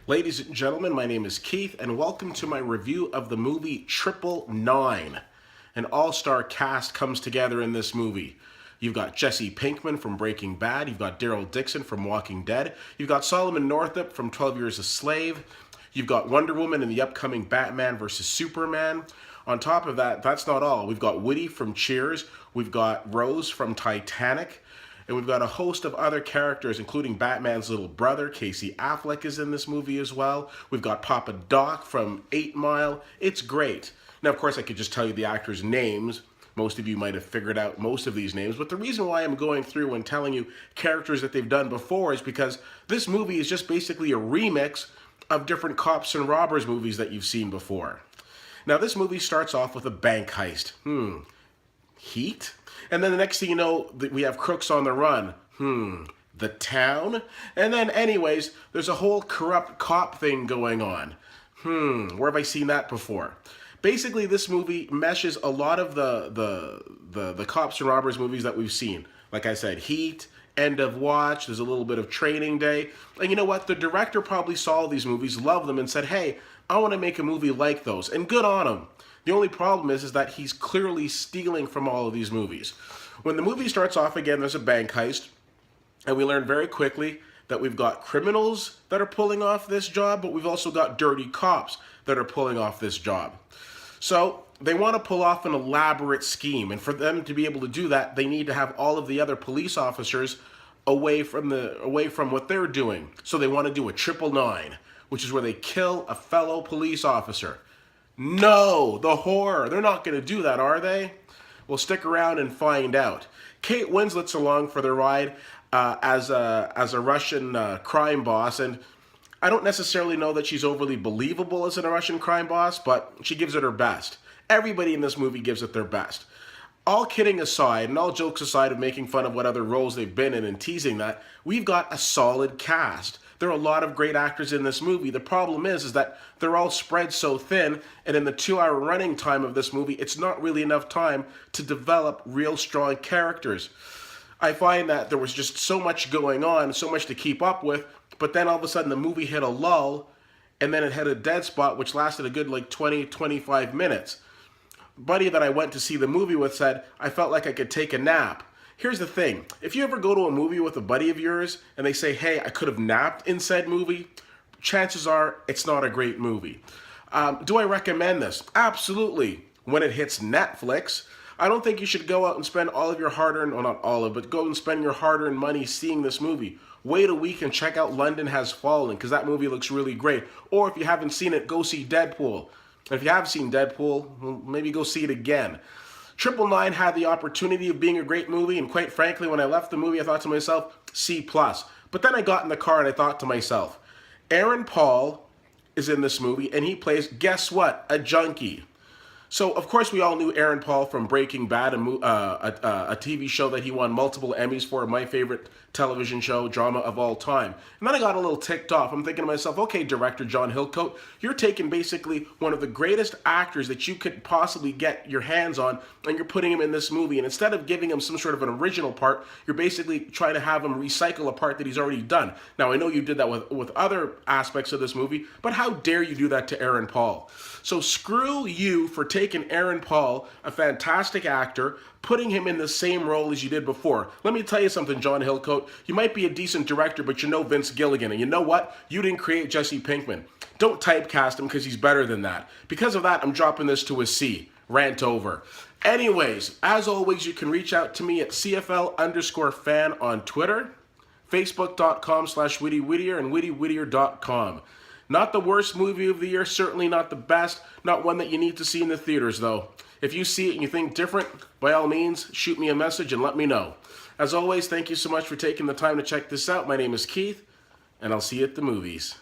Ladies and gentlemen, my name is Keith, and welcome to my review of the movie 999. An all-star cast comes together in this movie. You've got Jesse Pinkman from Breaking Bad, you've got Daryl Dixon from Walking Dead, you've got Solomon Northup from 12 Years a Slave, you've got Wonder Woman in the upcoming Batman vs. Superman. On top of that, that's not all. We've got Woody from Cheers, we've got Rose from Titanic, and we've got a host of other characters, including Batman's little brother. Casey Affleck is in this movie as well. We've got Papa Doc from 8 Mile. It's great. Now, of course, I could just tell you the actors' names. Most of you might have figured out most of these names, but the reason why I'm going through and telling you characters that they've done before is because this movie is just basically a remix of different cops and robbers movies that you've seen before. Now, this movie starts off with a bank heist. Heat? And then the next thing you know, we have crooks on the run. The town? And then anyways, there's a whole corrupt cop thing going on. Where have I seen that before? Basically, this movie meshes a lot of the cops and robbers movies that we've seen. Like I said, Heat, End of Watch, there's a little bit of Training Day. And you know what? The director probably saw these movies, loved them, and said, hey, I want to make a movie like those. And good on him. The only problem is that he's clearly stealing from all of these movies. When the movie starts off again, there's a bank heist, and we learn very quickly that we've got criminals that are pulling off this job, but we've also got dirty cops that are pulling off this job. So they want to pull off an elaborate scheme, and for them to be able to do that, they need to have all of the other police officers away from what they're doing. So they want to do a 999, which is where they kill a fellow police officer. No, the horror. They're not going to do that, are they? Well, stick around and find out. Kate Winslet's along for the ride as a Russian crime boss, and I don't necessarily know that she's overly believable as a Russian crime boss, but she gives it her best. Everybody in this movie gives it their best. All kidding aside, and all jokes aside of making fun of what other roles they've been in and teasing that, we've got a solid cast. There are a lot of great actors in this movie. The problem is that they're all spread so thin, and in the 2-hour running time of this movie, it's not really enough time to develop real strong characters. I find that there was just so much going on, so much to keep up with, but then all of a sudden the movie hit a lull, and then it had a dead spot, which lasted a good 20-25 minutes. Buddy that I went to see the movie with said, I felt like I could take a nap. Here's the thing, if you ever go to a movie with a buddy of yours and they say, hey, I could have napped in said movie, chances are it's not a great movie. Do I recommend this? Absolutely. When it hits Netflix, I don't think you should go out and spend all of your hard-earned, well, not all of, but go and spend your hard-earned money seeing this movie. Wait a week and check out London Has Fallen, because that movie looks really great. Or if you haven't seen it, go see Deadpool. And if you have seen Deadpool, well, maybe go see it again. 999 had the opportunity of being a great movie, and quite frankly, when I left the movie, I thought to myself, C+. But then I got in the car and I thought to myself, Aaron Paul is in this movie, and he plays, guess what, a junkie. So, of course, we all knew Aaron Paul from Breaking Bad, a TV show that he won multiple Emmys for, my favorite television show, drama of all time. And then I got a little ticked off. I'm thinking to myself, okay, director John Hillcoat, you're taking basically one of the greatest actors that you could possibly get your hands on, and you're putting him in this movie. And instead of giving him some sort of an original part, you're basically trying to have him recycle a part that he's already done. Now, I know you did that with other aspects of this movie, but how dare you do that to Aaron Paul? So screw you for taking Aaron Paul, a fantastic actor, putting him in the same role as you did before. Let me tell you something, John Hillcoat. You might be a decent director, but you're no Vince Gilligan. And you know what? You didn't create Jesse Pinkman. Don't typecast him because he's better than that. Because of that, I'm dropping this to a C. Rant over. Anyways, as always, you can reach out to me at CFL_fan on Twitter, Facebook.com/WittyWhittier, and WittyWhittier.com. Not the worst movie of the year, certainly not the best, not one that you need to see in the theaters though. If you see it and you think different, by all means, shoot me a message and let me know. As always, thank you so much for taking the time to check this out. My name is Keith, and I'll see you at the movies.